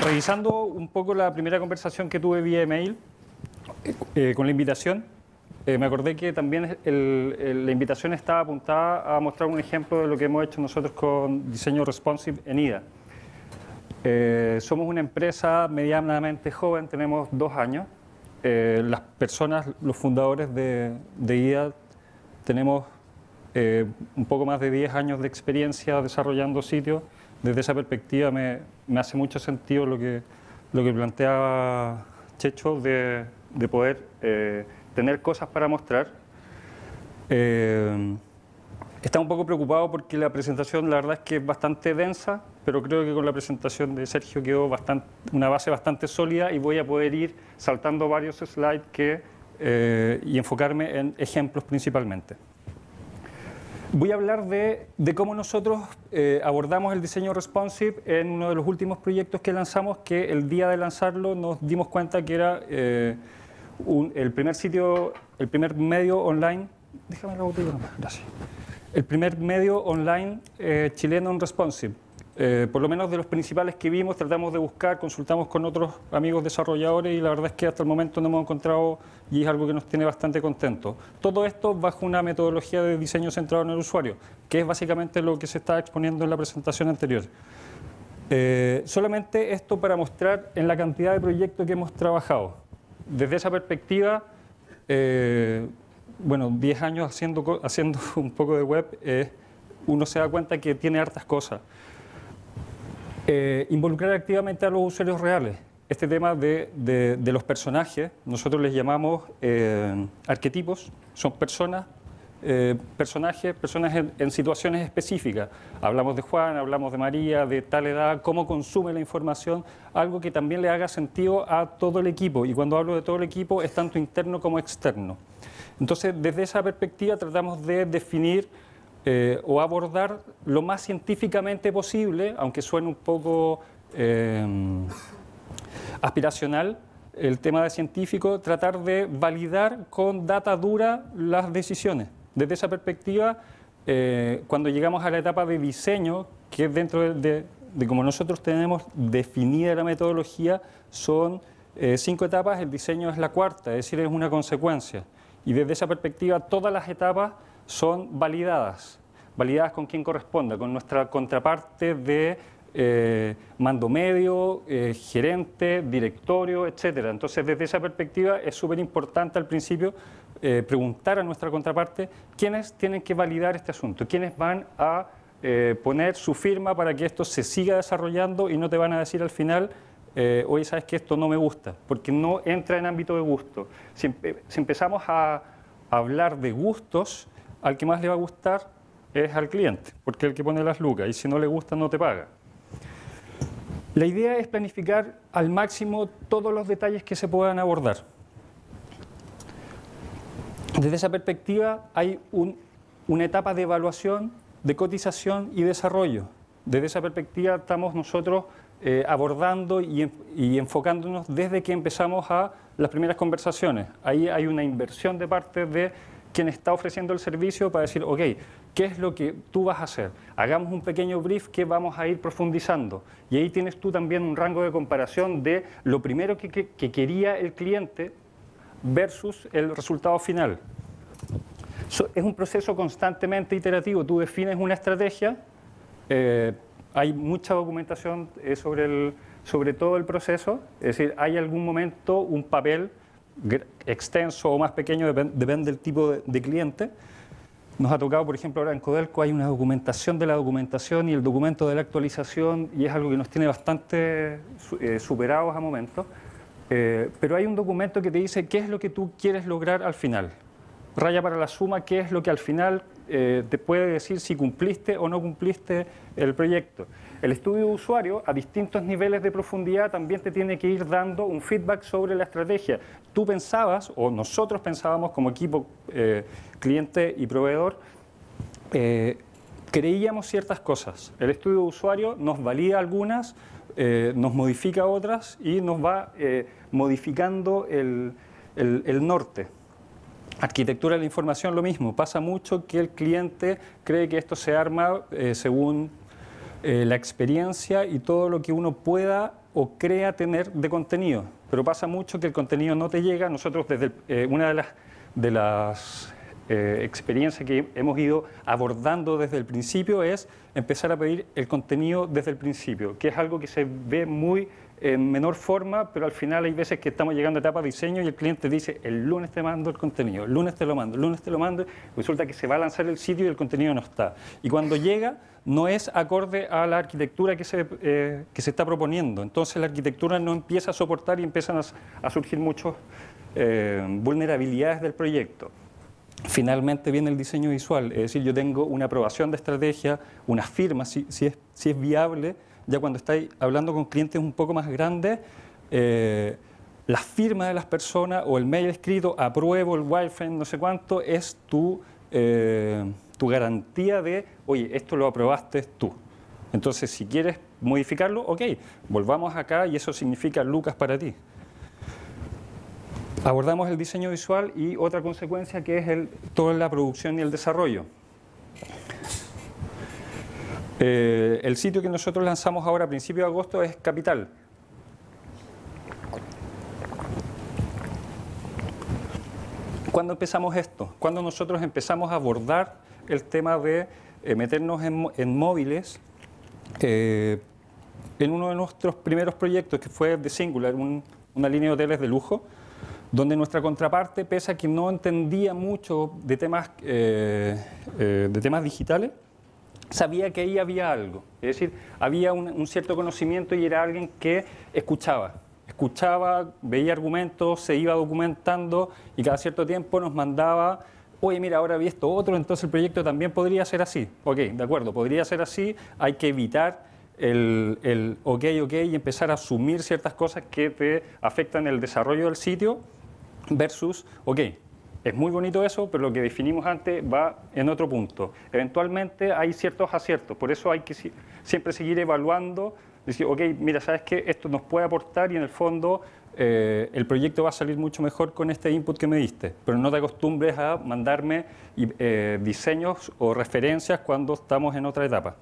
Revisando un poco la primera conversación que tuve vía email con la invitación, me acordé que también la invitación estaba apuntada a mostrar un ejemplo de lo que hemos hecho nosotros con diseño responsive en IDA. Somos una empresa medianamente joven, tenemos 2 años. Las personas, los fundadores de IDA, tenemos un poco más de 10 años de experiencia desarrollando sitios. Desde esa perspectiva me hace mucho sentido lo que planteaba Checho de poder tener cosas para mostrar. Está un poco preocupado porque la presentación la verdad es que es bastante densa, pero creo que con la presentación de Sergio quedó una base bastante sólida y voy a poder ir saltando varios slides y enfocarme en ejemplos principalmente. Voy a hablar de cómo nosotros abordamos el diseño responsive en uno de los últimos proyectos que lanzamos, que el día de lanzarlo nos dimos cuenta que era el primer medio online, déjame la botella nomás, gracias. El primer medio online chileno en responsive. Por lo menos de los principales que vimos, tratamos de buscar, consultamos con otros amigos desarrolladores y la verdad es que hasta el momento no hemos encontrado y es algo que nos tiene bastante contentos. Todo esto bajo una metodología de diseño centrado en el usuario, que es básicamente lo que se está exponiendo en la presentación anterior. Solamente esto para mostrar en la cantidad de proyectos que hemos trabajado. Desde esa perspectiva, bueno, 10 años haciendo un poco de web, uno se da cuenta que tiene hartas cosas. Involucrar activamente a los usuarios reales. Este tema de los personajes, nosotros les llamamos arquetipos, son personajes en situaciones específicas. Hablamos de Juan, hablamos de María, de tal edad, cómo consume la información, algo que también le haga sentido a todo el equipo. Y cuando hablo de todo el equipo es tanto interno como externo. Entonces, desde esa perspectiva tratamos de definir o abordar lo más científicamente posible, aunque suene un poco aspiracional, el tema de científico, tratar de validar con data dura las decisiones. Desde esa perspectiva, cuando llegamos a la etapa de diseño, que es dentro de como nosotros tenemos definida la metodología, son 5 etapas, el diseño es la cuarta, es decir, es una consecuencia. Y desde esa perspectiva, todas las etapas son validadas con quien corresponda, con nuestra contraparte de mando medio, gerente, directorio, etc. Entonces, desde esa perspectiva es súper importante al principio preguntar a nuestra contraparte quiénes tienen que validar este asunto, quiénes van a poner su firma para que esto se siga desarrollando y no te van a decir al final oye, sabes que esto no me gusta, porque no entra en ámbito de gusto. Si empezamos a hablar de gustos, al que más le va a gustar es al cliente, porque es el que pone las lucas, y si no le gusta no te paga. La idea es planificar al máximo todos los detalles que se puedan abordar. Desde esa perspectiva hay una etapa de evaluación, de cotización y desarrollo. Desde esa perspectiva estamos nosotros abordando y enfocándonos desde que empezamos las primeras conversaciones. Ahí hay una inversión de parte de quien está ofreciendo el servicio para decir, ok, ¿qué es lo que tú vas a hacer? Hagamos un pequeño brief que vamos a ir profundizando. Y ahí tienes tú también un rango de comparación de lo primero que quería el cliente versus el resultado final. Es un proceso constantemente iterativo. Tú defines una estrategia, hay mucha documentación sobre todo el proceso, es decir, hay algún momento un papel extenso o más pequeño, depende del tipo de cliente. Nos ha tocado, por ejemplo, ahora en Codelco hay una documentación de la documentación y el documento de la actualización y es algo que nos tiene bastante superados a momentos. Pero hay un documento que te dice qué es lo que tú quieres lograr al final. Raya para la suma, qué es lo que al final te puede decir si cumpliste o no cumpliste el proyecto. El estudio de usuario a distintos niveles de profundidad también te tiene que ir dando un feedback sobre la estrategia. Tú pensabas, o nosotros pensábamos como equipo cliente y proveedor, creíamos ciertas cosas. El estudio de usuario nos valida algunas, nos modifica otras y nos va modificando el norte. Arquitectura de la información, lo mismo. Pasa mucho que el cliente cree que esto se arma según la experiencia y todo lo que uno pueda o crea tener de contenido. Pero pasa mucho que el contenido no te llega. Nosotros desde una de las experiencias que hemos ido abordando desde el principio es empezar a pedir el contenido desde el principio, que es algo que se ve muy en menor forma, pero al final hay veces que estamos llegando a etapa de diseño y el cliente dice, el lunes te mando el contenido, el lunes te lo mando, el lunes te lo mando, y resulta que se va a lanzar el sitio y el contenido no está. Y cuando llega, no es acorde a la arquitectura que se está proponiendo. Entonces la arquitectura no empieza a soportar y empiezan a surgir muchas vulnerabilidades del proyecto. Finalmente viene el diseño visual, es decir, yo tengo una aprobación de estrategia, una firma, si es viable. Ya cuando estáis hablando con clientes un poco más grandes, la firma de las personas o el mail escrito, apruebo el wireframe, no sé cuánto, es tu garantía de, oye, esto lo aprobaste tú. Entonces, si quieres modificarlo, ok, volvamos acá y eso significa lucas para ti. Abordamos el diseño visual y otra consecuencia que es toda la producción y el desarrollo. El sitio que nosotros lanzamos ahora a principios de agosto es Capital. ¿Cuándo empezamos esto? Cuando nosotros empezamos a abordar el tema de meternos en móviles, en uno de nuestros primeros proyectos, que fue The Singular, una línea de hoteles de lujo, donde nuestra contraparte, pese a que no entendía mucho de temas digitales, sabía que ahí había algo. Es decir, había un cierto conocimiento y era alguien que escuchaba, veía argumentos, se iba documentando y cada cierto tiempo nos mandaba, oye, mira, ahora vi esto otro, entonces el proyecto también podría ser así. Ok, de acuerdo, podría ser así, hay que evitar el ok y empezar a asumir ciertas cosas que te afectan el desarrollo del sitio versus, ok, es muy bonito eso, pero lo que definimos antes va en otro punto. Eventualmente hay ciertos aciertos, por eso hay que siempre seguir evaluando, decir, ok, mira, ¿sabes qué? Esto nos puede aportar y en el fondo el proyecto va a salir mucho mejor con este input que me diste, pero no te acostumbres a mandarme diseños o referencias cuando estamos en otra etapa.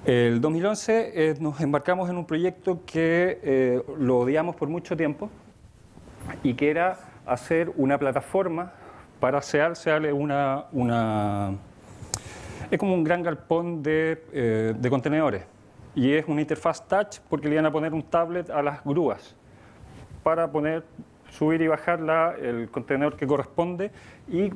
El 2011 nos embarcamos en un proyecto que lo odiamos por mucho tiempo y que era hacer una plataforma para SEAL. SEAL es es como un gran galpón de contenedores y es una interfaz touch porque le iban a poner un tablet a las grúas para subir y bajar el contenedor que corresponde y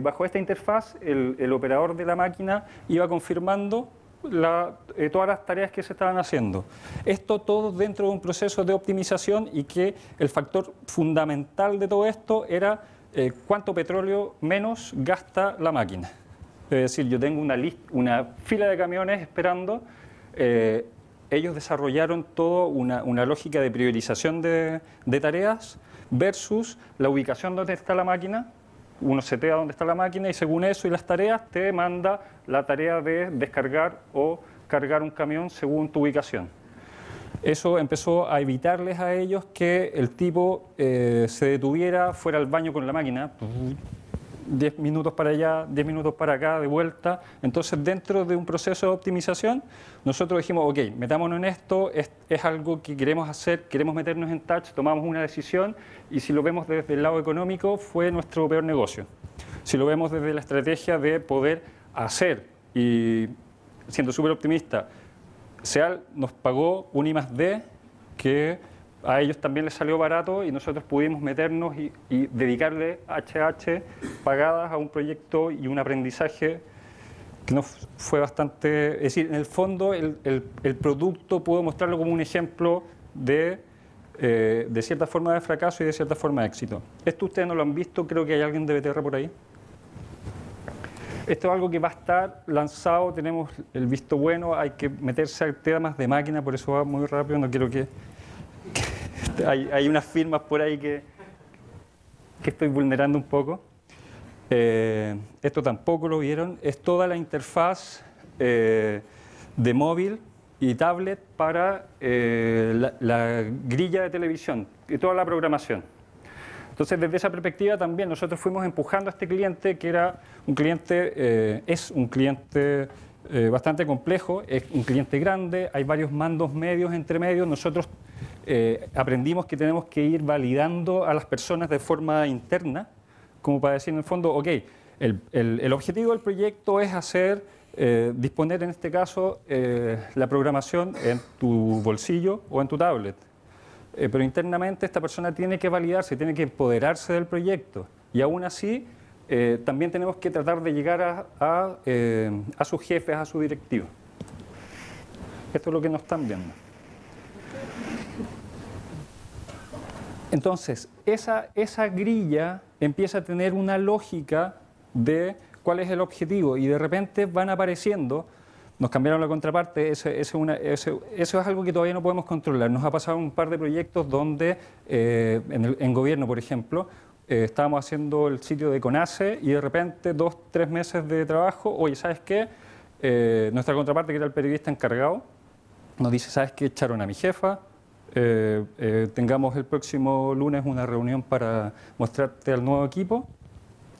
bajo esta interfaz el operador de la máquina iba confirmando todas las tareas que se estaban haciendo. Esto todo dentro de un proceso de optimización y que el factor fundamental de todo esto era cuánto petróleo menos gasta la máquina. Es decir, yo tengo una fila de camiones esperando, ellos desarrollaron toda una lógica de priorización de tareas versus la ubicación donde está la máquina. Uno setea dónde está la máquina y según eso y las tareas te manda la tarea de descargar o cargar un camión según tu ubicación. Eso empezó a evitarles a ellos que el tipo se detuviera, fuera al baño con la máquina, 10 minutos para allá, 10 minutos para acá, de vuelta. Entonces, dentro de un proceso de optimización, nosotros dijimos, ok, metámonos en esto, es algo que queremos hacer, queremos meternos en touch, tomamos una decisión y si lo vemos desde el lado económico, fue nuestro peor negocio. Si lo vemos desde la estrategia de poder hacer, y siendo súper optimista, SEAL nos pagó un I+D que a ellos también les salió barato y nosotros pudimos meternos y dedicarle HH pagadas a un proyecto y un aprendizaje que nos fue bastante... Es decir, en el fondo el producto puedo mostrarlo como un ejemplo de cierta forma de fracaso y de cierta forma de éxito. Esto ustedes no lo han visto, creo que hay alguien de BTR por ahí. Esto es algo que va a estar lanzado, tenemos el visto bueno, hay que meterse a temas de máquina, por eso va muy rápido, no quiero que hay unas firmas por ahí que estoy vulnerando un poco. Esto tampoco lo vieron, es toda la interfaz de móvil y tablet para la grilla de televisión y toda la programación. Entonces, desde esa perspectiva también nosotros fuimos empujando a este cliente, que era un cliente, es un cliente bastante complejo, es un cliente grande, hay varios mandos medios entre medios. Nosotros aprendimos que tenemos que ir validando a las personas de forma interna, como para decir en el fondo, ok, el objetivo del proyecto es hacer, disponer en este caso la programación en tu bolsillo o en tu tablet. Pero internamente esta persona tiene que validarse, tiene que empoderarse del proyecto. Y aún así, también tenemos que tratar de llegar a sus jefes, a su directivo. Esto es lo que nos están viendo. Entonces, esa grilla empieza a tener una lógica de cuál es el objetivo y de repente van apareciendo, nos cambiaron la contraparte, eso es algo que todavía no podemos controlar. Nos ha pasado un par de proyectos donde, en gobierno, por ejemplo, estábamos haciendo el sitio de CONACE y de repente 2 o 3 meses de trabajo, oye, ¿sabes qué? Nuestra contraparte, que era el periodista encargado, nos dice, ¿sabes qué? Echaron a mi jefa, tengamos el próximo lunes una reunión para mostrarte al nuevo equipo.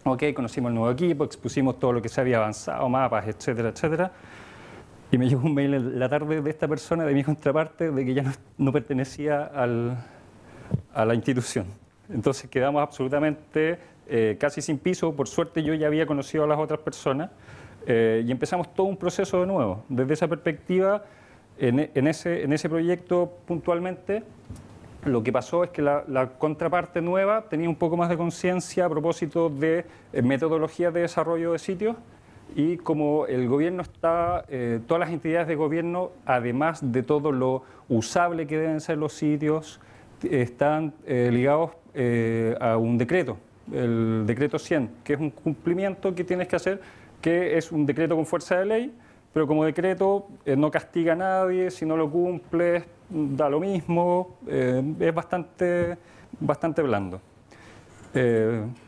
Ok, conocimos el nuevo equipo, expusimos todo lo que se había avanzado, mapas, etcétera, etcétera. Y me llegó un mail en la tarde de esta persona, de mi contraparte, de que ya no pertenecía a la institución. Entonces quedamos absolutamente casi sin piso. Por suerte yo ya había conocido a las otras personas y empezamos todo un proceso de nuevo. Desde esa perspectiva, en ese proyecto puntualmente, lo que pasó es que la contraparte nueva tenía un poco más de conciencia a propósito de metodologías de desarrollo de sitios, y como el gobierno está, todas las entidades de gobierno, además de todo lo usable que deben ser los sitios, están ligados a un decreto, el decreto 100, que es un cumplimiento que tienes que hacer, que es un decreto con fuerza de ley, pero como decreto no castiga a nadie, si no lo cumples da lo mismo, es bastante blando.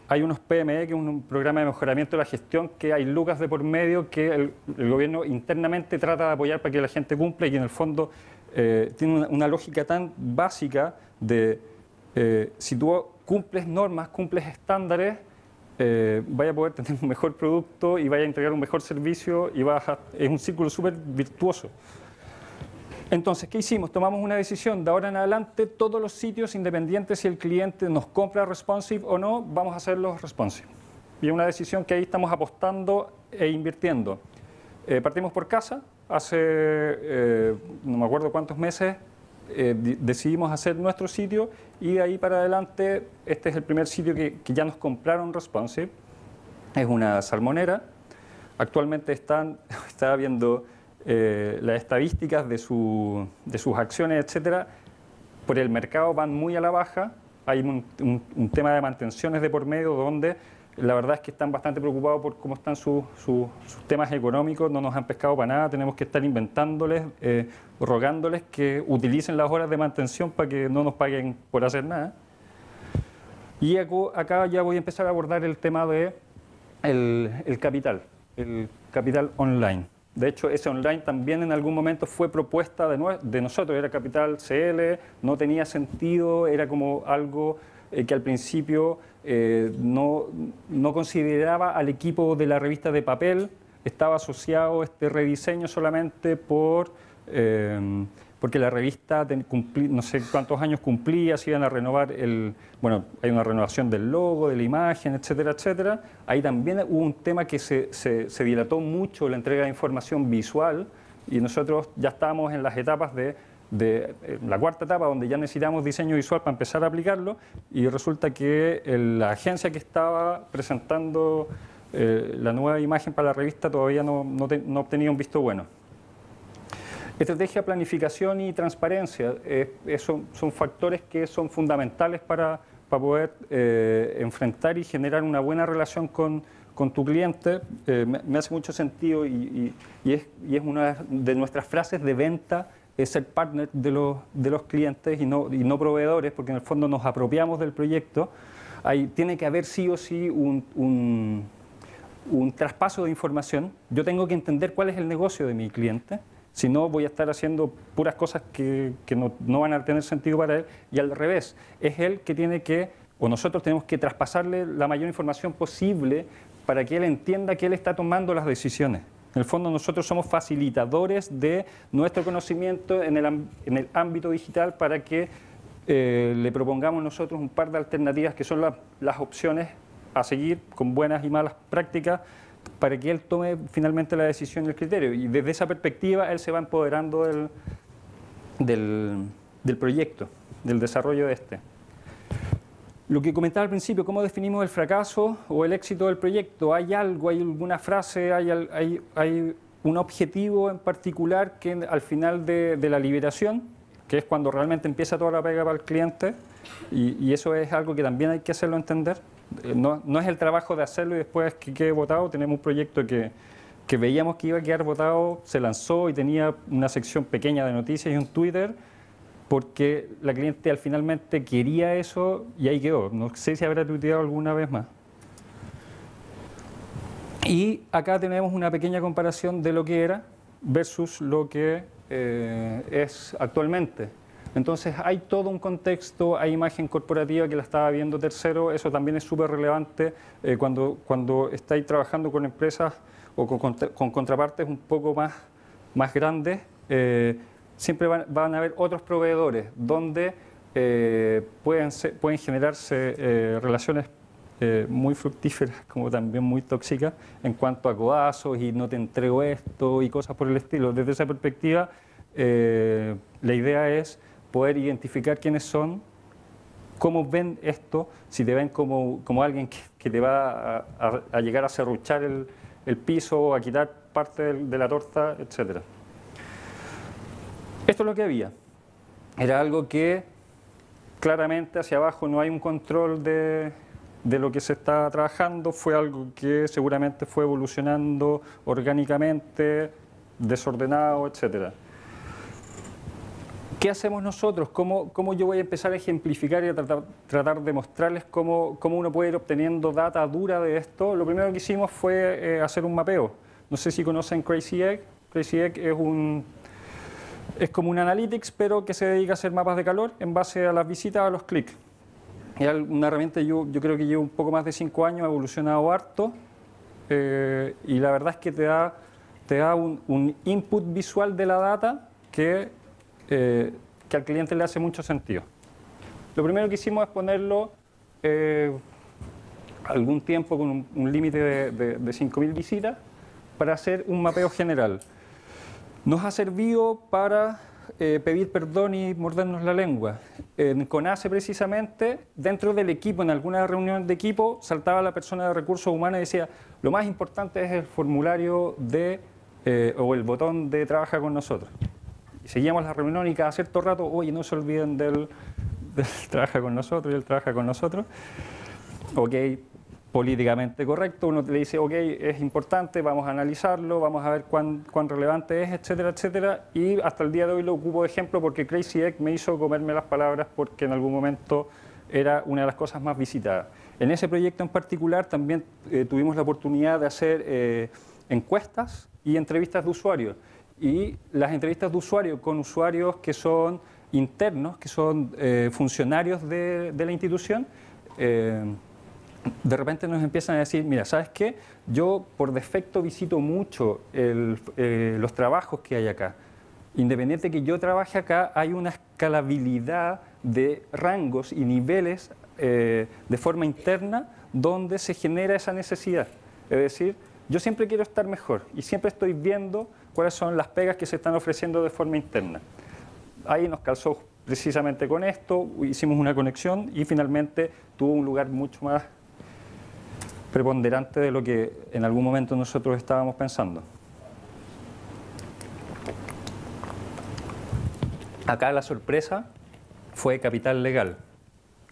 Hay unos PME, que es un programa de mejoramiento de la gestión, que hay lucas de por medio que el gobierno internamente trata de apoyar para que la gente cumpla, y que en el fondo tiene una lógica tan básica de si tú cumples normas, cumples estándares, vaya a poder tener un mejor producto y vaya a entregar un mejor servicio, y es un círculo súper virtuoso. Entonces, ¿qué hicimos? Tomamos una decisión. De ahora en adelante, todos los sitios, independientes si el cliente nos compra responsive o no, vamos a hacerlos responsive. Y es una decisión que ahí estamos apostando e invirtiendo. Partimos por casa. Hace no me acuerdo cuántos meses decidimos hacer nuestro sitio, y de ahí para adelante este es el primer sitio que ya nos compraron responsive. Es una salmonera. Actualmente estaba viendo las estadísticas de sus acciones, etcétera, por el mercado van muy a la baja. Hay un tema de mantenciones de por medio, donde la verdad es que están bastante preocupados por cómo están sus temas económicos. No nos han pescado para nada, tenemos que estar inventándoles, rogándoles que utilicen las horas de mantención para que no nos paguen por hacer nada. Y acá ya voy a empezar a abordar el tema de el capital online. De hecho, ese online también en algún momento fue propuesta de nosotros, era Capital CL, no tenía sentido, era como algo que al principio no consideraba al equipo de la revista de papel, estaba asociado este rediseño solamente porque la revista no sé cuántos años cumplía, se iban a renovar bueno, hay una renovación del logo, de la imagen, etcétera, etcétera. Ahí también hubo un tema que se dilató mucho, la entrega de información visual, y nosotros ya estábamos en las etapas de la cuarta etapa, donde ya necesitamos diseño visual para empezar a aplicarlo, y resulta que la agencia que estaba presentando la nueva imagen para la revista todavía no obtenía un visto bueno. Estrategia, planificación y transparencia son factores que son fundamentales para poder enfrentar y generar una buena relación con tu cliente. Me hace mucho sentido y es una de nuestras frases de venta, es ser partner de los clientes y no proveedores, porque en el fondo nos apropiamos del proyecto. Tiene que haber sí o sí un traspaso de información. Yo tengo que entender cuál es el negocio de mi cliente. Si no, voy a estar haciendo puras cosas que no van a tener sentido para él. Y al revés, es él que tiene que, o nosotros tenemos que traspasarle la mayor información posible para que él entienda que él está tomando las decisiones. En el fondo nosotros somos facilitadores de nuestro conocimiento en el ámbito digital para que le propongamos nosotros un par de alternativas que son las opciones a seguir con buenas y malas prácticas para que él tome finalmente la decisión y el criterio. Y desde esa perspectiva él se va empoderando del proyecto, del desarrollo de este. Lo que comentaba al principio, ¿cómo definimos el fracaso o el éxito del proyecto? ¿Hay algo, hay alguna frase, hay un objetivo en particular que al final de la liberación, que es cuando realmente empieza toda la pega para el cliente, y eso es algo que también hay que hacerlo entender? No es el trabajo de hacerlo y después que quede votado. Tenemos un proyecto que veíamos que iba a quedar votado, se lanzó y tenía una sección pequeña de noticias y un Twitter, porque la cliente finalmente quería eso y ahí quedó. No sé si habrá tuiteado alguna vez más. Y acá tenemos una pequeña comparación de lo que era versus lo que es actualmente. Entonces hay todo un contexto, hay imagen corporativa que la estaba viendo Tercero, eso también es súper relevante cuando estáis trabajando con empresas o con contrapartes un poco más grandes. Siempre van a haber otros proveedores donde pueden generarse relaciones muy fructíferas como también muy tóxicas en cuanto a codazos y no te entrego esto y cosas por el estilo. Desde esa perspectiva, la idea es poder identificar quiénes son, cómo ven esto, si te ven como alguien que te va a llegar a serruchar el piso, a quitar parte de la torta, etc. Esto es lo que había. Era algo que claramente hacia abajo no hay un control de lo que se está trabajando. Fue algo que seguramente fue evolucionando orgánicamente, desordenado, etc. ¿Qué hacemos nosotros? ¿Cómo yo voy a empezar a ejemplificar y a tratar de mostrarles cómo uno puede ir obteniendo data dura de esto? Lo primero que hicimos fue hacer un mapeo. No sé si conocen Crazy Egg. Crazy Egg es como un analytics, pero que se dedica a hacer mapas de calor en base a las visitas, a los clics. Es una herramienta, yo creo que lleva un poco más de 5 años, ha evolucionado harto, y la verdad es que te da un input visual de la data que al cliente le hace mucho sentido. Lo primero que hicimos es ponerlo algún tiempo con un límite de 5.000 visitas para hacer un mapeo general. Nos ha servido para pedir perdón y mordernos la lengua. En CONACE, precisamente, dentro del equipo, en alguna reunión de equipo, saltaba la persona de recursos humanos y decía: lo más importante es el formulario o el botón de trabaja con nosotros. Y seguíamos la reunión y cada cierto rato: oye, no se olviden del trabaja con nosotros y el trabaja con nosotros. Ok, políticamente correcto, uno le dice: ok, es importante, vamos a analizarlo, vamos a ver cuán relevante es, etcétera, etcétera. Y hasta el día de hoy lo ocupo de ejemplo porque Crazy Egg me hizo comerme las palabras porque en algún momento era una de las cosas más visitadas. En ese proyecto en particular también tuvimos la oportunidad de hacer encuestas y entrevistas de usuarios. Y las entrevistas de usuarios con usuarios que son internos, que son funcionarios de la institución, de repente nos empiezan a decir: mira, ¿sabes qué? Yo por defecto visito mucho los trabajos que hay acá. Independiente de que yo trabaje acá, hay una escalabilidad de rangos y niveles de forma interna donde se genera esa necesidad. Es decir, yo siempre quiero estar mejor y siempre estoy viendo cuáles son las pegas que se están ofreciendo de forma interna. Ahí nos calzó precisamente con esto, hicimos una conexión y finalmente tuvo un lugar mucho más preponderante de lo que en algún momento nosotros estábamos pensando. Acá la sorpresa fue capital legal.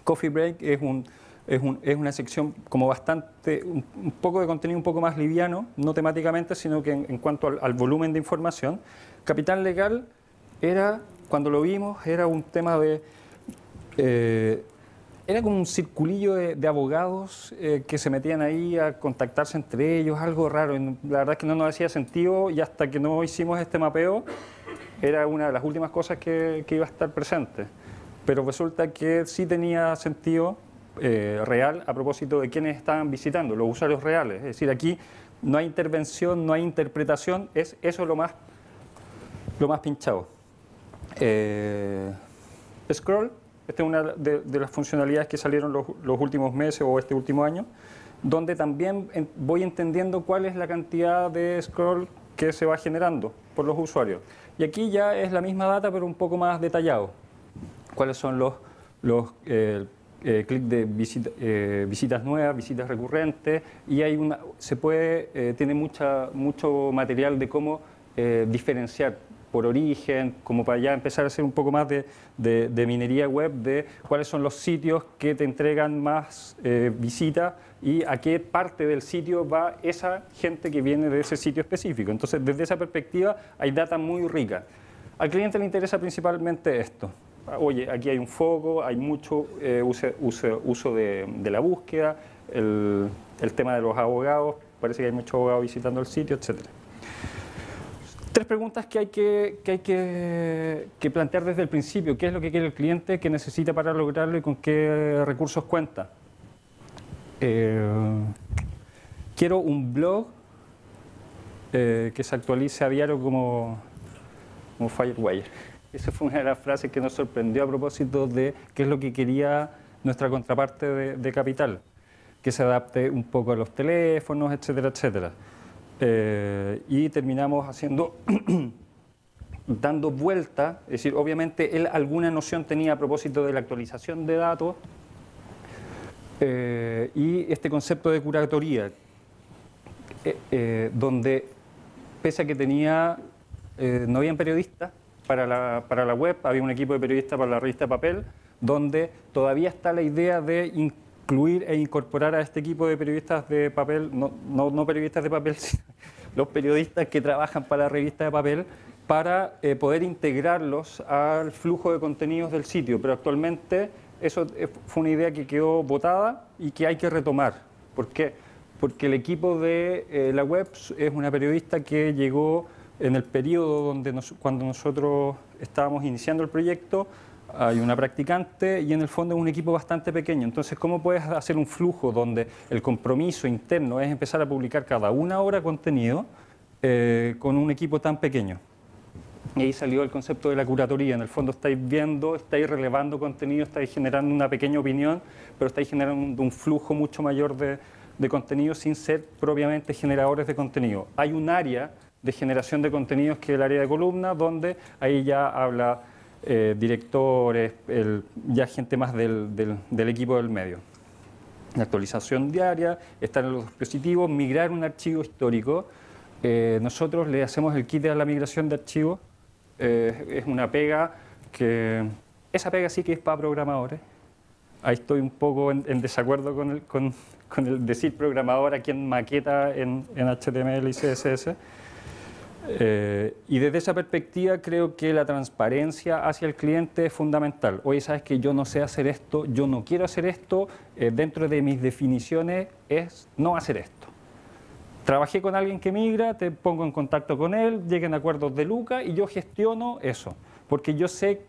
Coffee Break es una sección como bastante, un poco de contenido un poco más liviano, no temáticamente, sino que en cuanto al volumen de información. Capital legal cuando lo vimos, era un tema era como un circulillo de abogados que se metían ahí a contactarse entre ellos, algo raro. La verdad es que no nos hacía sentido y hasta que no hicimos este mapeo era una de las últimas cosas que iba a estar presente. Pero resulta que sí tenía sentido real a propósito de quienes estaban visitando, los usuarios reales. Es decir, aquí no hay intervención, no hay interpretación, es eso lo más pinchado. Scroll, esta es una de las funcionalidades que salieron los últimos meses o este último año, donde también voy entendiendo cuál es la cantidad de scroll que se va generando por los usuarios. Y aquí ya es la misma data, pero un poco más detallado. Cuáles son los clics de visitas nuevas, visitas recurrentes, y hay tiene mucho material de cómo diferenciar por origen, como para ya empezar a hacer un poco más de minería web, de cuáles son los sitios que te entregan más visitas y a qué parte del sitio va esa gente que viene de ese sitio específico. Entonces, desde esa perspectiva, hay data muy rica. Al cliente le interesa principalmente esto. Oye, aquí hay un foco, hay mucho uso de la búsqueda, el tema de los abogados, parece que hay muchos abogados visitando el sitio, etc. Tres preguntas que hay que plantear desde el principio. ¿Qué es lo que quiere el cliente? ¿Qué necesita para lograrlo? ¿Y con qué recursos cuenta? Quiero un blog que se actualice a diario como Firewire. Esa fue una de las frases que nos sorprendió a propósito de qué es lo que quería nuestra contraparte de Capital, que se adapte un poco a los teléfonos, etcétera, etcétera. Y terminamos dando vuelta, es decir, obviamente él alguna noción tenía a propósito de la actualización de datos y este concepto de curatoría, donde pese a que no habían periodistas para la web, había un equipo de periodistas para la revista Papel, donde todavía está la idea de incluir e incorporar a este equipo de periodistas de papel, no periodistas de papel, sino los periodistas que trabajan para la revista de papel, para poder integrarlos al flujo de contenidos del sitio. Pero actualmente eso fue una idea que quedó botada y que hay que retomar. ¿Por qué? Porque el equipo de la web es una periodista que llegó en el periodo cuando nosotros estábamos iniciando el proyecto. Hay una practicante y en el fondo es un equipo bastante pequeño. Entonces, ¿cómo puedes hacer un flujo donde el compromiso interno es empezar a publicar cada una hora contenido con un equipo tan pequeño? Y ahí salió el concepto de la curatoría. En el fondo estáis viendo, estáis relevando contenido, estáis generando una pequeña opinión, pero estáis generando un flujo mucho mayor de contenido sin ser propiamente generadores de contenido. Hay un área de generación de contenidos que es el área de columna, donde ahí ya habla directores, ya gente más del equipo del medio. La actualización diaria, estar en los dispositivos, migrar un archivo histórico. Nosotros le hacemos el kit a la migración de archivos. Es una pega que... Esa pega sí que es para programadores. Ahí estoy un poco en desacuerdo con el decir programador a quien maqueta en HTML y CSS. Y desde esa perspectiva creo que la transparencia hacia el cliente es fundamental. Oye, sabes que yo no sé hacer esto, yo no quiero hacer esto, dentro de mis definiciones es no hacer esto. Trabajé con alguien que migra, te pongo en contacto con él, lleguen a acuerdos de lucas y yo gestiono eso, porque yo sé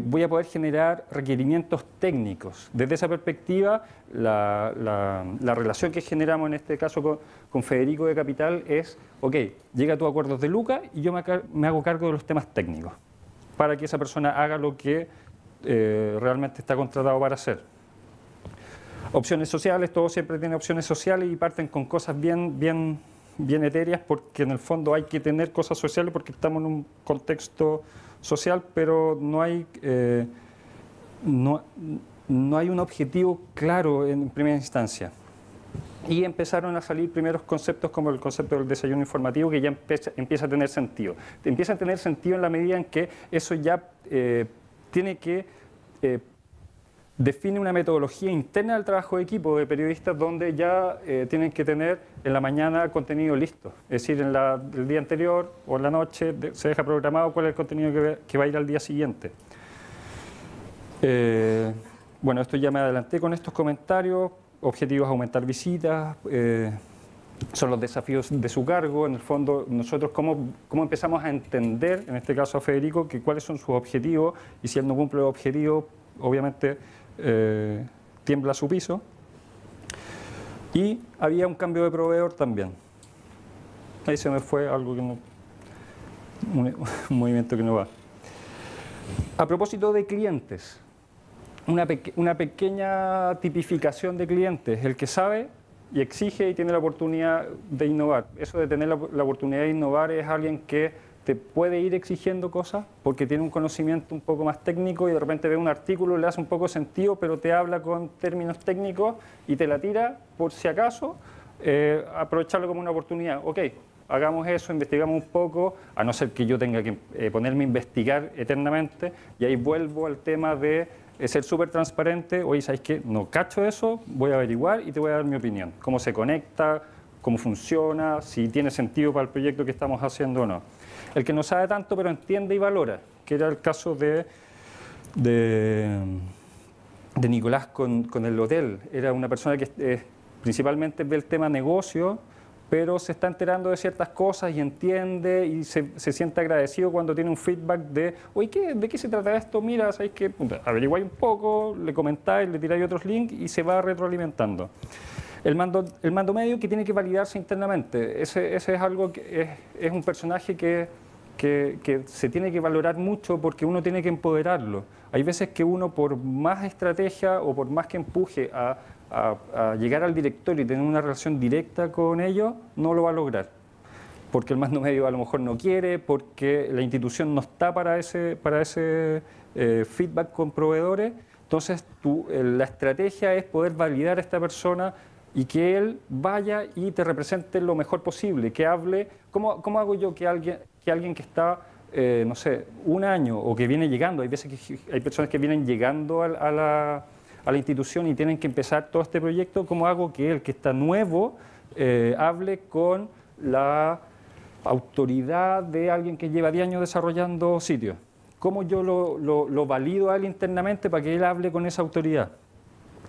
voy a poder generar requerimientos técnicos. Desde esa perspectiva, la relación que generamos en este caso con Federico de Capital es, ok, llega a tus acuerdos de lucas y yo me hago cargo de los temas técnicos, para que esa persona haga lo que realmente está contratado para hacer. Opciones sociales, todo siempre tiene opciones sociales y parten con cosas bien etéreas, porque en el fondo hay que tener cosas sociales porque estamos en un contexto social, pero no hay un objetivo claro en primera instancia. Y empezaron a salir primeros conceptos como el concepto del desayuno informativo, que ya empieza a tener sentido. Empieza a tener sentido en la medida en que eso ya tiene que define una metodología interna del trabajo de equipo de periodistas donde ya tienen que tener en la mañana contenido listo. Es decir, el día anterior o en la noche se deja programado cuál es el contenido que va a ir al día siguiente. Bueno, esto ya me adelanté con estos comentarios. Objetivos: aumentar visitas. Son los desafíos de su cargo. En el fondo, nosotros cómo empezamos a entender, en este caso a Federico, que cuáles son sus objetivos, y si él no cumple los objetivos, obviamente tiembla su piso. Y había un cambio de proveedor también. Ahí se me fue algo que no... un movimiento que no va. A propósito de clientes, una pequeña tipificación de clientes, el que sabe y exige y tiene la oportunidad de innovar. Eso de tener la oportunidad de innovar es alguien que te puede ir exigiendo cosas porque tiene un conocimiento un poco más técnico y de repente ve un artículo, le hace un poco sentido, pero te habla con términos técnicos y te la tira por si acaso, aprovecharlo como una oportunidad. Ok, hagamos eso, investigamos un poco, a no ser que yo tenga que ponerme a investigar eternamente, y ahí vuelvo al tema de ser súper transparente. Oye, ¿sabes qué? No cacho eso, voy a averiguar y te voy a dar mi opinión. Cómo se conecta, cómo funciona, si tiene sentido para el proyecto que estamos haciendo o no. El que no sabe tanto pero entiende y valora, que era el caso de Nicolás con el hotel. Era una persona que principalmente ve el tema negocio, pero se está enterando de ciertas cosas y entiende y se siente agradecido cuando tiene un feedback de, oye, ¿de qué se trata esto? Mira, ¿sabéis qué? Averiguáis un poco, le comentáis, le tiráis otros links y se va retroalimentando. El mando medio que tiene que validarse internamente. Ese es algo que es un personaje que se tiene que valorar mucho porque uno tiene que empoderarlo. Hay veces que uno, por más estrategia o por más que empuje a llegar al directorio y tener una relación directa con ellos, no lo va a lograr. Porque el mando medio a lo mejor no quiere, porque la institución no está para ese feedback con proveedores. Entonces, la estrategia es poder validar a esta persona y que él vaya y te represente lo mejor posible, que hable. ¿Cómo hago yo que alguien que está, no sé, un año o que viene llegando, hay veces que hay personas que vienen llegando a la institución y tienen que empezar todo este proyecto, ¿cómo hago que el que está nuevo hable con la autoridad de alguien que lleva 10 años desarrollando sitios? ¿Cómo yo lo valido a él internamente para que él hable con esa autoridad?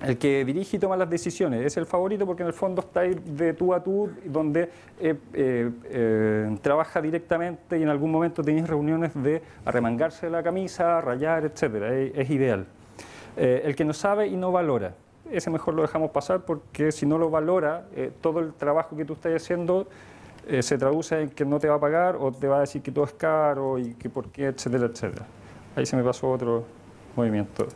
El que dirige y toma las decisiones es el favorito porque en el fondo está ahí de tú a tú, donde trabaja directamente y en algún momento tenéis reuniones de arremangarse la camisa, rayar, etcétera. Es ideal. El que no sabe y no valora, ese mejor lo dejamos pasar porque si no lo valora, todo el trabajo que tú estás haciendo se traduce en que no te va a pagar o te va a decir que todo es caro y que por qué, etcétera, etcétera. Ahí se me pasó otro movimiento.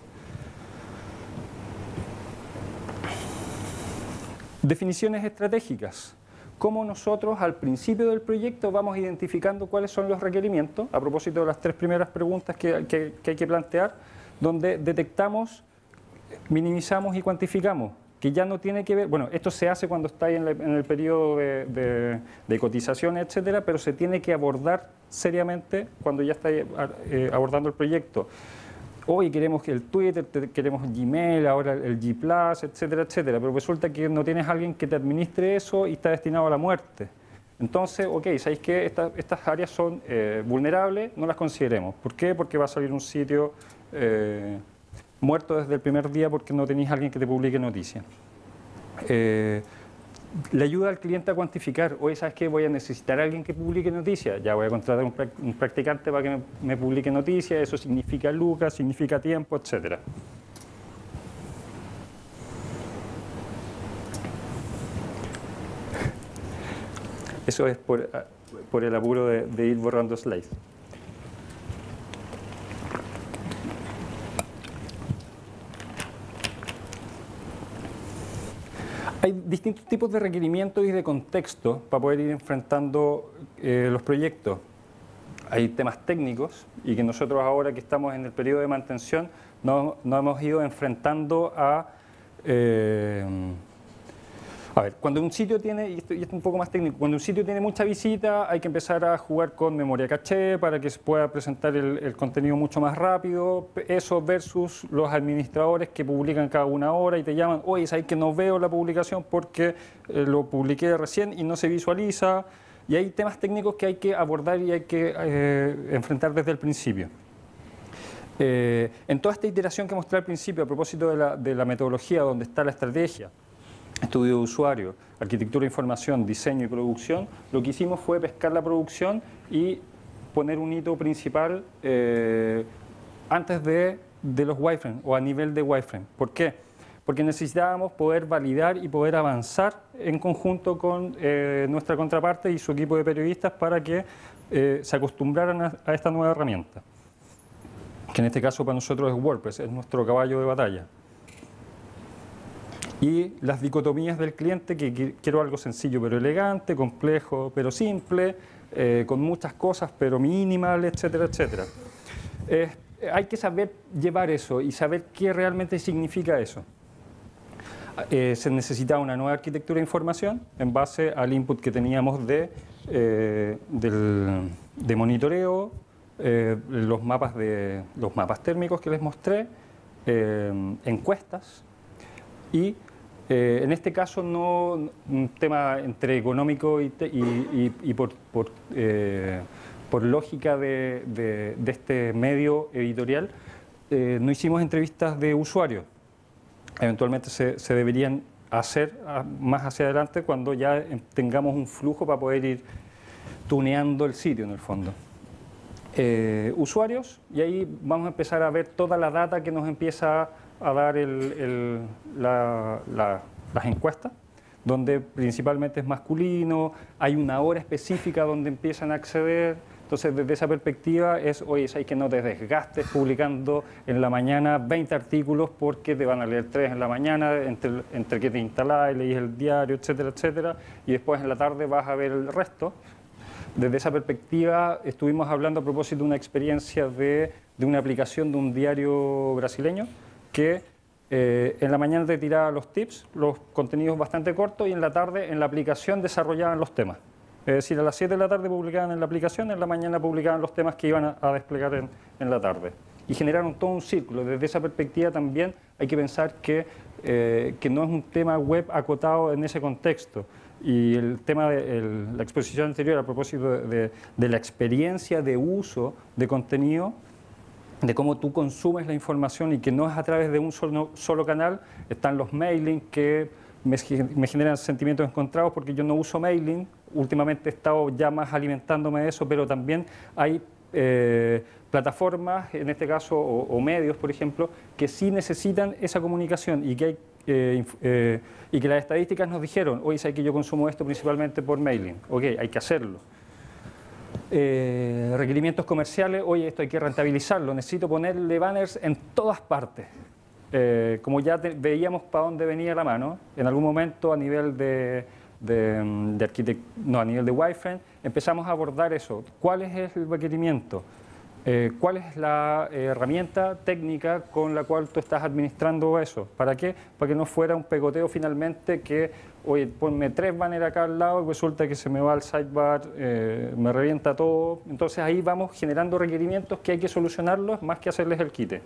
Definiciones estratégicas. Cómo nosotros al principio del proyecto vamos identificando cuáles son los requerimientos, a propósito de las 3 primeras preguntas que hay que plantear, donde detectamos, minimizamos y cuantificamos, que ya no tiene que ver, bueno, esto se hace cuando está en el periodo de cotización, etcétera, pero se tiene que abordar seriamente cuando ya está abordando el proyecto. Hoy queremos el Twitter, queremos Gmail, ahora el G+, etcétera, etcétera, pero resulta que no tienes a alguien que te administre eso y está destinado a la muerte. Entonces, ok, ¿sabéis que estas áreas son vulnerables? No las consideremos. ¿Por qué? Porque va a salir un sitio muerto desde el primer día porque no tenéis a alguien que te publique noticias. Le ayuda al cliente a cuantificar. Oye, ¿sabes qué? Voy a necesitar a alguien que publique noticias. Ya voy a contratar un practicante para que me publique noticias. Eso significa lucas, significa tiempo, etcétera. Eso es por el apuro de ir borrando slides. Hay distintos tipos de requerimientos y de contexto para poder ir enfrentando los proyectos. Hay temas técnicos y que nosotros ahora que estamos en el periodo de mantención nos hemos ido enfrentando a ver, cuando un sitio tiene, y esto es un poco más técnico, cuando un sitio tiene mucha visita hay que empezar a jugar con memoria caché para que se pueda presentar el contenido mucho más rápido, eso versus los administradores que publican cada una hora y te llaman, oye, ¿sabes que no veo la publicación porque lo publiqué recién y no se visualiza? Y hay temas técnicos que hay que abordar y hay que enfrentar desde el principio. En toda esta iteración que mostré al principio a propósito de la metodología donde está la estrategia, estudio de usuario, arquitectura de información, diseño y producción, lo que hicimos fue pescar la producción y poner un hito principal antes de los wireframes o a nivel de wireframe. ¿Por qué? porque necesitábamos poder validar y poder avanzar en conjunto con nuestra contraparte y su equipo de periodistas para que se acostumbraran a esta nueva herramienta, que en este caso para nosotros es WordPress, es nuestro caballo de batalla. Y las dicotomías del cliente, que quiero algo sencillo pero elegante, complejo pero simple, con muchas cosas pero minimal, etcétera, etcétera. Hay que saber llevar eso y saber qué realmente significa eso. Se necesitaba una nueva arquitectura de información en base al input que teníamos de monitoreo, los mapas térmicos que les mostré, encuestas y en este caso no un tema entre económico y por lógica de este medio editorial, no hicimos entrevistas de usuarios. Eventualmente se deberían hacer más hacia adelante cuando ya tengamos un flujo para poder ir tuneando el sitio en el fondo. Usuarios, y ahí vamos a empezar a ver toda la data que nos empieza a dar las encuestas, donde principalmente es masculino, hay una hora específica donde empiezan a acceder. Entonces, desde esa perspectiva es, oye, hay que no te desgastes publicando en la mañana 20 artículos porque te van a leer 3 en la mañana, entre que te instalás y leís el diario, etcétera, etcétera, y después en la tarde vas a ver el resto. Desde esa perspectiva estuvimos hablando a propósito de una experiencia de una aplicación de un diario brasileño que en la mañana te tiraba los tips, los contenidos bastante cortos, y en la tarde en la aplicación desarrollaban los temas. Es decir, a las 7 de la tarde publicaban en la aplicación, en la mañana publicaban los temas que iban a desplegar en la tarde. Y generaron todo un círculo. Desde esa perspectiva también hay que pensar que no es un tema web acotado en ese contexto. Y el tema de la exposición anterior a propósito de la experiencia de uso de contenido, de cómo tú consumes la información y que no es a través de un solo canal, están los mailing que me generan sentimientos encontrados porque yo no uso mailing, últimamente he estado ya más alimentándome de eso, pero también hay plataformas, en este caso, o medios, por ejemplo, que sí necesitan esa comunicación y que las estadísticas nos dijeron, oye, sé que yo consumo esto principalmente por mailing, ok, hay que hacerlo. Requerimientos comerciales, oye, esto hay que rentabilizarlo, necesito ponerle banners en todas partes. Como ya veíamos para dónde venía la mano, en algún momento a nivel a nivel de wireframe, empezamos a abordar eso. ¿Cuál es el requerimiento? ¿Cuál es la herramienta técnica con la cual tú estás administrando eso? ¿Para qué? Para que no fuera un pegoteo finalmente que, oye, ponme 3 banners acá al lado y resulta que se me va al sidebar, me revienta todo. Entonces ahí vamos generando requerimientos que hay que solucionarlos más que hacerles el quite.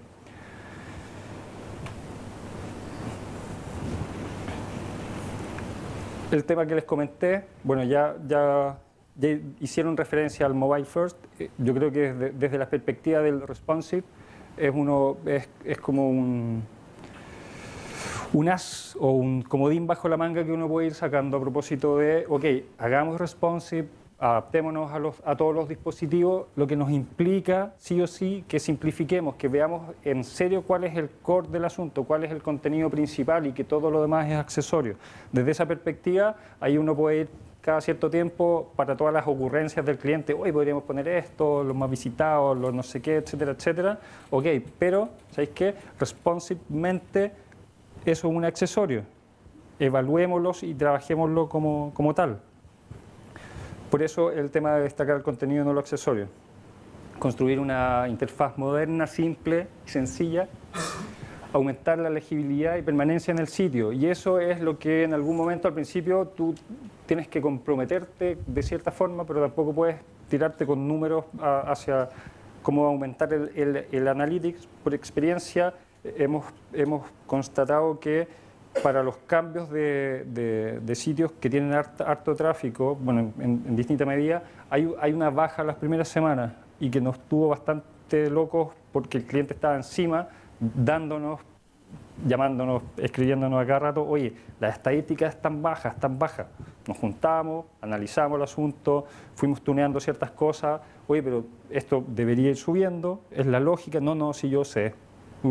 El tema que les comenté, bueno, ya hicieron referencia al mobile first. Yo creo que desde la perspectiva del responsive es como un as o un comodín bajo la manga que uno puede ir sacando a propósito de, ok, hagamos responsive, adaptémonos a todos los dispositivos, lo que nos implica sí o sí que simplifiquemos, que veamos en serio cuál es el core del asunto, cuál es el contenido principal y que todo lo demás es accesorio. Desde esa perspectiva, ahí uno puede ir cada cierto tiempo para todas las ocurrencias del cliente, hoy podríamos poner esto, los más visitados, los no sé qué, etcétera, etcétera. Ok, pero, ¿sabéis qué? Responsivamente, eso es un accesorio. Evaluémoslos y trabajémoslo como tal. Por eso el tema de destacar el contenido, no lo accesorio. Construir una interfaz moderna, simple y sencilla, aumentar la legibilidad y permanencia en el sitio. Y eso es lo que en algún momento al principio tú tienes que comprometerte de cierta forma, pero tampoco puedes tirarte con números hacia cómo aumentar el analytics. Por experiencia hemos constatado que para los cambios de sitios que tienen harto tráfico, bueno, en distinta medida, hay una baja las primeras semanas y que nos tuvo bastante locos porque el cliente estaba encima, dándonos, llamándonos, escribiéndonos a cada rato, oye, las estadísticas están bajas, están bajas. Nos juntamos, analizamos el asunto, fuimos tuneando ciertas cosas, oye, pero esto debería ir subiendo, es la lógica, no, sí yo sé.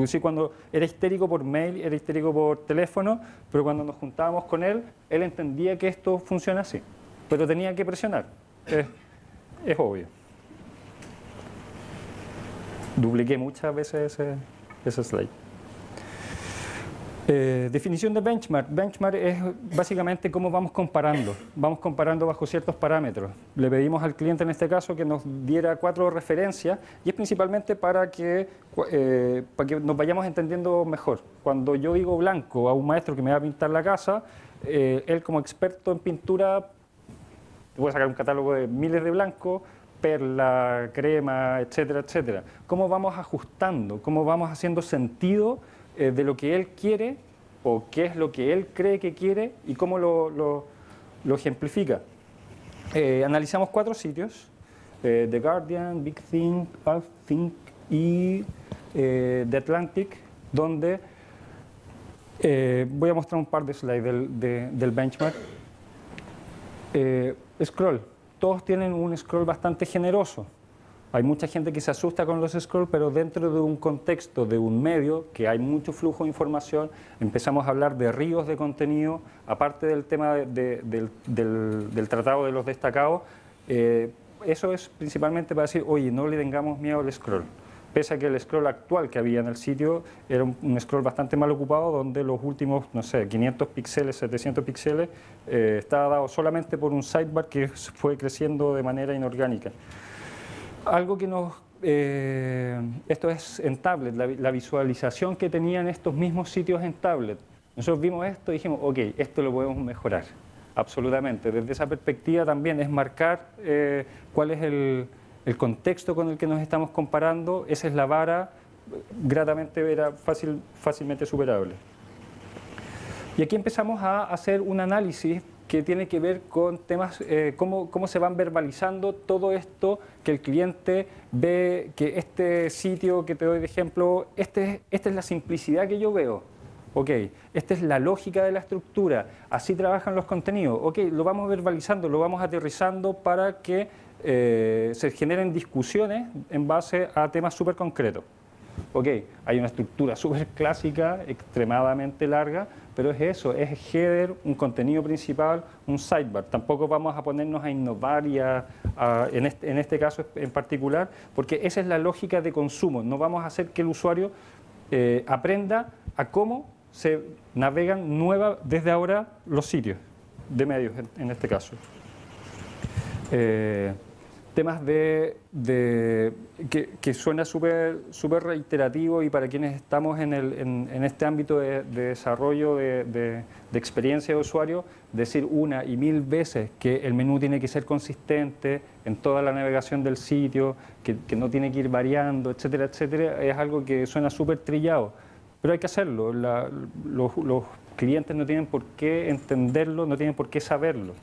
Sí, cuando era histérico por mail, era histérico por teléfono, pero cuando nos juntábamos con él entendía que esto funciona así, pero tenía que presionar, es obvio. Dupliqué muchas veces ese slide. Definición de benchmark. Benchmark es básicamente cómo vamos comparando. Vamos comparando bajo ciertos parámetros. Le pedimos al cliente en este caso que nos diera 4 referencias y es principalmente para que nos vayamos entendiendo mejor. Cuando yo digo blanco a un maestro que me va a pintar la casa, él como experto en pintura puede sacar un catálogo de miles de blancos, perla, crema, etcétera, etcétera. ¿Cómo vamos ajustando? ¿Cómo vamos haciendo sentido de lo que él quiere o qué es lo que él cree que quiere y cómo lo ejemplifica? Analizamos 4 sitios, The Guardian, Big Think, Alt Think y The Atlantic, donde voy a mostrar un par de slides del benchmark. Scroll, todos tienen un scroll bastante generoso. Hay mucha gente que se asusta con los scrolls, pero dentro de un contexto, de un medio, que hay mucho flujo de información, empezamos a hablar de ríos de contenido, aparte del tema del tratado de los destacados, eso es principalmente para decir, oye, no le tengamos miedo al scroll. Pese a que el scroll actual que había en el sitio era un scroll bastante mal ocupado, donde los últimos, no sé, 500 píxeles, 700 píxeles, estaba dado solamente por un sidebar que fue creciendo de manera inorgánica. Algo que esto es en tablet, la visualización que tenían estos mismos sitios en tablet. Nosotros vimos esto y dijimos, ok, esto lo podemos mejorar, absolutamente. Desde esa perspectiva también es marcar cuál es el contexto con el que nos estamos comparando, esa es la vara, gratamente fácilmente superable. Y aquí empezamos a hacer un análisis que tiene que ver con temas, cómo se van verbalizando todo esto, que el cliente ve que este sitio que te doy de ejemplo, esta es la simplicidad que yo veo. Ok, esta es la lógica de la estructura, así trabajan los contenidos. Ok, lo vamos verbalizando, lo vamos aterrizando para que se generen discusiones en base a temas súper concretos. Ok, hay una estructura súper clásica, extremadamente larga, pero es eso, es header, un contenido principal, un sidebar. Tampoco vamos a ponernos a innovar y en este caso en particular, porque esa es la lógica de consumo. No vamos a hacer que el usuario aprenda a cómo se navegan desde ahora los sitios de medios, en este caso. Temas que suena súper reiterativo y para quienes estamos en este ámbito de desarrollo de experiencia de usuario, decir una y mil veces que el menú tiene que ser consistente en toda la navegación del sitio, que no tiene que ir variando, etcétera, etcétera, es algo que suena súper trillado, pero hay que hacerlo. Los clientes no tienen por qué entenderlo, no tienen por qué saberlo.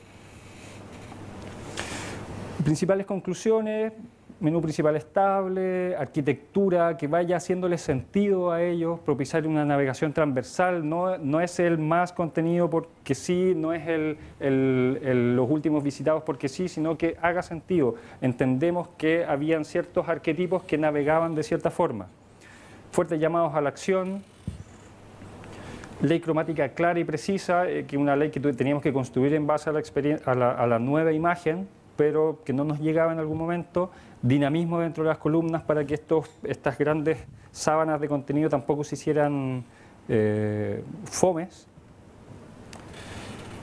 Principales conclusiones: menú principal estable, arquitectura que vaya haciéndole sentido a ellos, propiciar una navegación transversal, no es el más contenido porque sí, no es los últimos visitados porque sí, sino que haga sentido. Entendemos que habían ciertos arquetipos que navegaban de cierta forma. Fuertes llamados a la acción, ley cromática clara y precisa, que una ley que teníamos que construir en base a la nueva imagen, pero que no nos llegaba en algún momento, dinamismo dentro de las columnas para que estas grandes sábanas de contenido tampoco se hicieran fomes,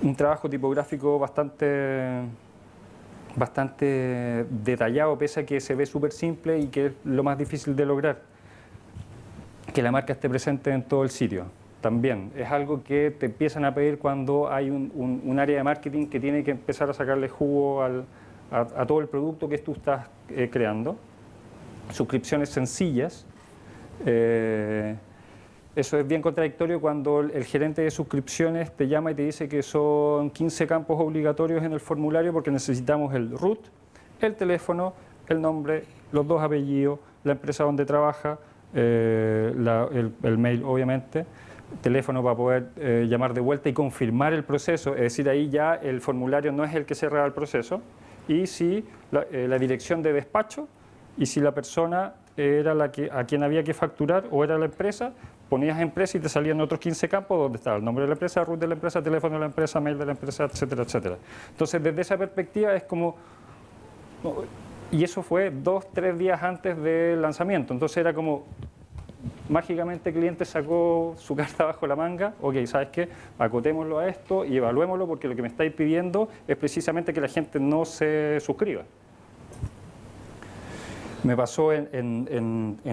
un trabajo tipográfico bastante detallado, pese a que se ve súper simple y que es lo más difícil de lograr, que la marca esté presente en todo el sitio. También es algo que te empiezan a pedir cuando hay un área de marketing que tiene que empezar a sacarle jugo a todo el producto que tú estás creando. Suscripciones sencillas. Eso es bien contradictorio cuando el gerente de suscripciones te llama y te dice que son 15 campos obligatorios en el formulario porque necesitamos el root, el teléfono, el nombre, los 2 apellidos, la empresa donde trabaja, el mail obviamente, teléfono para poder llamar de vuelta y confirmar el proceso, es decir, ahí ya el formulario no es el que cerra el proceso, y si la dirección de despacho y si la persona era a quien había que facturar o era la empresa, ponías empresa y te salían otros 15 campos donde estaba el nombre de la empresa, root de la empresa, teléfono de la empresa, mail de la empresa, etcétera, etcétera. Entonces, desde esa perspectiva es como... Y eso fue 2-3 días antes del lanzamiento, entonces era como... Mágicamente el cliente sacó su carta bajo la manga, ok, ¿sabes qué? Acotémoslo a esto y evaluémoslo porque lo que me estáis pidiendo es precisamente que la gente no se suscriba. Me pasó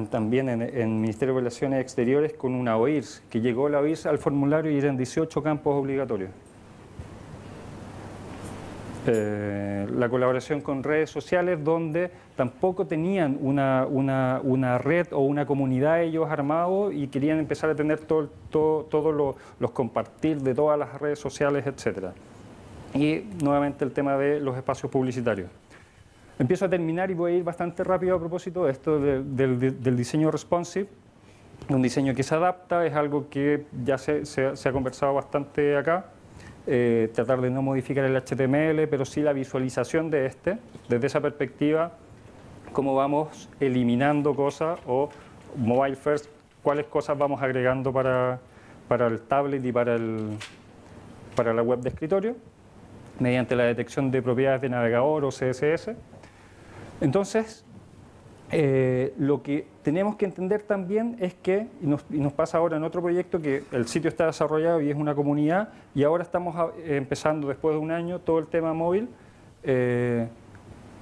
también en Ministerio de Relaciones Exteriores con una OIRS, que llegó la OIRS al formulario y eran 18 campos obligatorios. La colaboración con redes sociales donde tampoco tenían una red o una comunidad ellos armados y querían empezar a tener todos los compartir de todas las redes sociales, etc. Y nuevamente el tema de los espacios publicitarios. Empiezo a terminar y voy a ir bastante rápido a propósito de esto del diseño responsive. Un diseño que se adapta, es algo que ya se ha conversado bastante acá. Tratar de no modificar el HTML, pero sí la visualización de desde esa perspectiva, cómo vamos eliminando cosas o mobile first, cuáles cosas vamos agregando para el tablet y para la web de escritorio, mediante la detección de propiedades de navegador o CSS. Entonces, lo que tenemos que entender también es que, y nos pasa ahora en otro proyecto, que el sitio está desarrollado y es una comunidad, y ahora estamos empezando después de un año todo el tema móvil,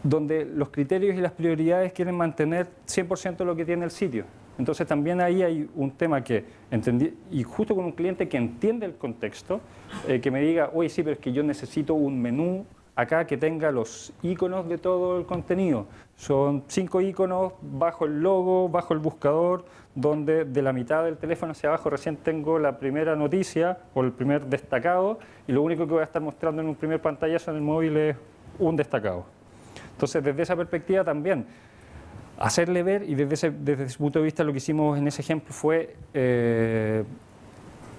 donde los criterios y las prioridades quieren mantener 100% lo que tiene el sitio. Entonces también ahí hay un tema que entendí, y justo con un cliente que entiende el contexto, que me diga, oye, sí, pero es que yo necesito un menú acá que tenga los iconos de todo el contenido. Son 5 iconos bajo el logo, bajo el buscador, donde de la mitad del teléfono hacia abajo recién tengo la primera noticia o el primer destacado, y lo único que voy a estar mostrando en un primer pantallazo en el móvil es un destacado. Entonces, desde esa perspectiva también, hacerle ver, y desde ese punto de vista lo que hicimos en ese ejemplo fue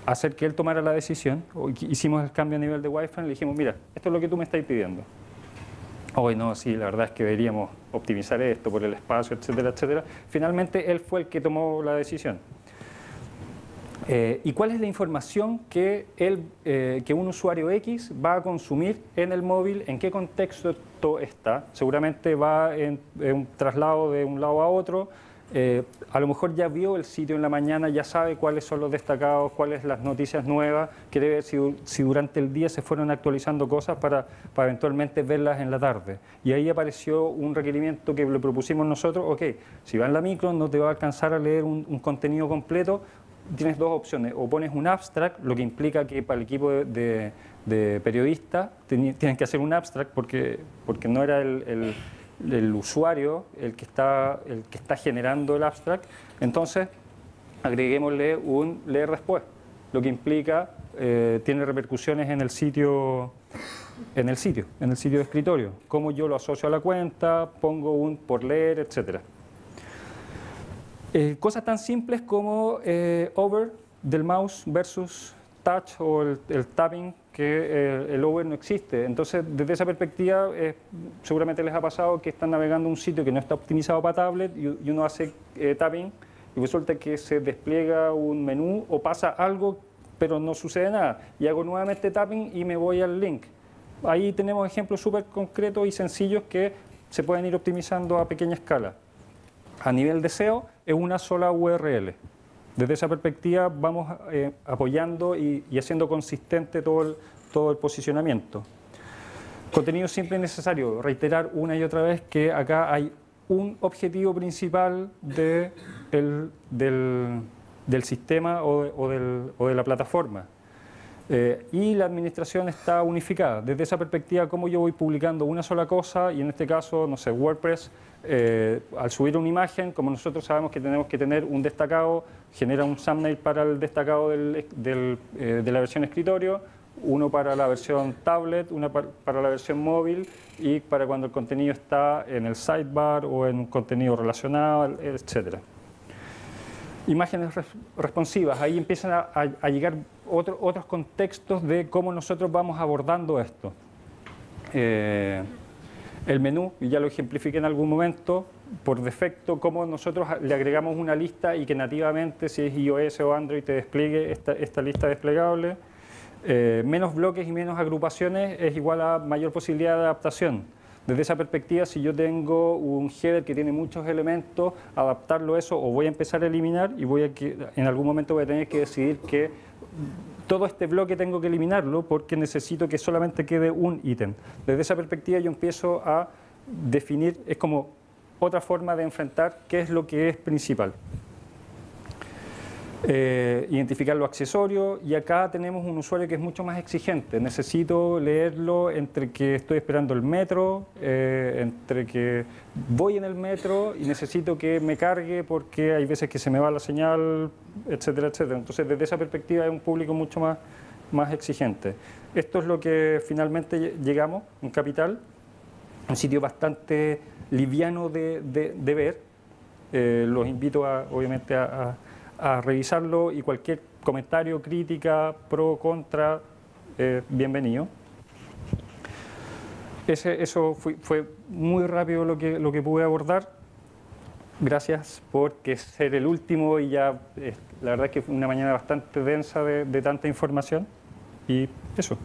hacer que él tomara la decisión. Hicimos el cambio a nivel de Wi-Fi y le dijimos, mira, esto es lo que tú me estás pidiendo. Hoy no, sí, la verdad es que deberíamos optimizar esto por el espacio, etcétera, etcétera. Finalmente, él fue el que tomó la decisión. ¿Y cuál es la información que un usuario X va a consumir en el móvil? ¿En qué contexto está? Seguramente va en un traslado de un lado a otro. A lo mejor ya vio el sitio en la mañana, ya sabe cuáles son los destacados, cuáles son las noticias nuevas, quiere ver si durante el día se fueron actualizando cosas para eventualmente verlas en la tarde. Y ahí apareció un requerimiento que le propusimos nosotros, ok, si va en la micro no te va a alcanzar a leer un contenido completo, tienes dos opciones, o pones un abstract, lo que implica que para el equipo de periodistas tienen que hacer un abstract porque no era el usuario el que está generando el abstract. Entonces agreguémosle un leer después, lo que implica tiene repercusiones en el sitio de escritorio, cómo yo lo asocio a la cuenta, pongo un por leer, etcétera. Cosas tan simples como over del mouse versus touch o el tapping, que el over no existe. Entonces, desde esa perspectiva, seguramente les ha pasado que están navegando un sitio que no está optimizado para tablet y uno hace tapping y resulta que se despliega un menú o pasa algo, pero no sucede nada. Y hago nuevamente tapping y me voy al link. Ahí tenemos ejemplos súper concretos y sencillos que se pueden ir optimizando a pequeña escala. A nivel de SEO, es una sola URL. Desde esa perspectiva vamos apoyando y haciendo consistente todo el posicionamiento. Contenido simple y necesario. Reiterar una y otra vez que acá hay un objetivo principal del sistema o de la plataforma. Y la administración está unificada. Desde esa perspectiva, cómo yo voy publicando una sola cosa, y en este caso, no sé, WordPress, al subir una imagen, como nosotros sabemos que tenemos que tener un destacado, genera un thumbnail para el destacado de la versión escritorio, uno para la versión tablet, uno para la versión móvil y para cuando el contenido está en el sidebar o en un contenido relacionado, etc. Imágenes responsivas, ahí empiezan a llegar otros contextos de cómo nosotros vamos abordando esto. El menú, y ya lo ejemplifiqué en algún momento, por defecto cómo nosotros le agregamos una lista y que nativamente, si es iOS o Android, te despliegue esta lista desplegable. Menos bloques y menos agrupaciones es igual a mayor posibilidad de adaptación. Desde esa perspectiva, si yo tengo un header que tiene muchos elementos, adaptarlo a eso, o voy a empezar a eliminar y en algún momento voy a tener que decidir que todo este bloque tengo que eliminarlo porque necesito que solamente quede un ítem. Desde esa perspectiva yo empiezo a definir, es como otra forma de enfrentar qué es lo que es principal. Identificar los accesorios, y acá tenemos un usuario que es mucho más exigente. Necesito leerlo entre que estoy esperando el metro, entre que voy en el metro y necesito que me cargue porque hay veces que se me va la señal, etcétera, etcétera. Entonces, desde esa perspectiva es un público mucho más exigente. Esto es lo que finalmente llegamos en Capital, un sitio bastante liviano de ver. Los invito obviamente a revisarlo, y cualquier comentario, crítica, pro, contra, bienvenido. Eso fue muy rápido lo que pude abordar. Gracias por ser el último, y ya la verdad es que fue una mañana bastante densa de tanta información, y eso.